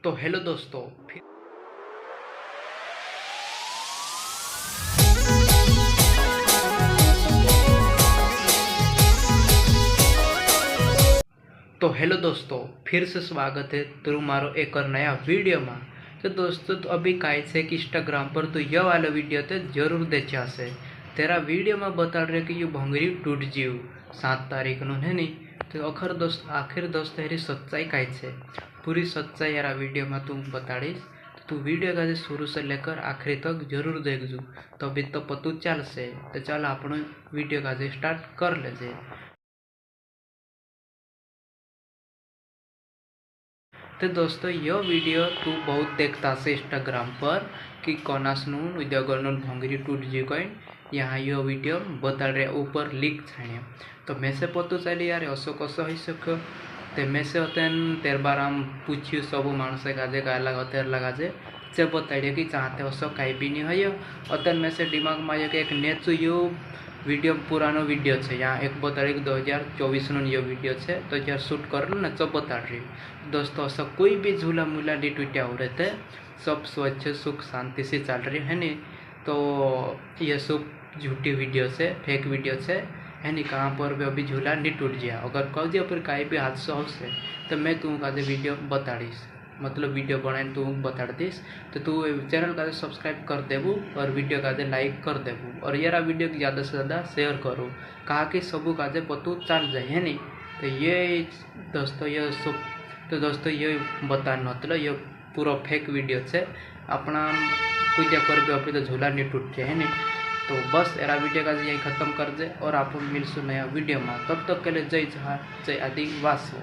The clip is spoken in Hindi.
तो हेलो दोस्तों फिर से स्वागत है तुम्हारो एक और नया वीडियो में। तो दोस्तों तो अभी काहे से कि इंस्टाग्राम पर तो यह वाला वीडियो तो जरूर देखा से तेरा वीडियो में बता रहे कि ये भंगरी टूट जीव 7 तारीख नो है नहीं। तो आखिर दोस्त तेरी सच्चाई काहे से पूरी सच्चाई यार वीडियो में तू बताड़ीस। तो तू वीडियो का शुरू से लेकर आखिरी तक जरूर देखजू तभी तो पतू चल से। तो चल आपण वीडियो का स्टार्ट कर लेजे। तो दोस्तों यह वीडियो तू बहुत देखता से इंस्टाग्राम पर कि कोनास नून उद्योगन भंगरी टूट जी कॉइन यहाँ यह वीडियो बता रहे ऊपर लीक छाने। तो मैं से पतो चली यार असो कसो हो सको। तो मैं से होतेन तेर बार हम पूछ्यू सब मानसे काजे का लगा तेर लगा जे बताइए कि चाहते असो कहीं भी नहीं है अतन में से दिमाग में आया कि एक नेचु यो वीडियो पुरानो वीडियो है यहाँ एक बताड़ी 2024 नो ये वीडियो है। तो यार शूट कर लो ना सब बता रही दोस्तों सब कोई भी झूला मूला नहीं टूटा हो रहे थे। सब स्वच्छ सुख शांति से चल रही है नहीं। तो ये सब झूठी वीडियो से फेक वीडियो से है नहीं कहाँ पर भी अभी झूला नहीं टूट गया। अगर कह दिया फिर कहीं भी हादसा हो से तो मैं तुमका वीडियो बताड़ीस मतलब वीडियो बनाए तू बता दीस। तो तू चैनल का सब्सक्राइब कर देबू और वीडियो का लाइक कर देबू और यार वीडियो की ज़्यादा से ज़्यादा शेयर करो कहा कि सबू का पतू चल जाए है नहीं। तो ये दोस्तों ये सब तो दोस्तों ये बता मतलब ये पूरा फेक वीडियो है अपना पूजा पर भी अभी तो झूला नहीं टूट है नहीं। तो बस यार वीडियो का यही ख़त्म कर दे और आप मिलसू नया वीडियो में तब तक के लिए जय जहाँ जय आदिवासी।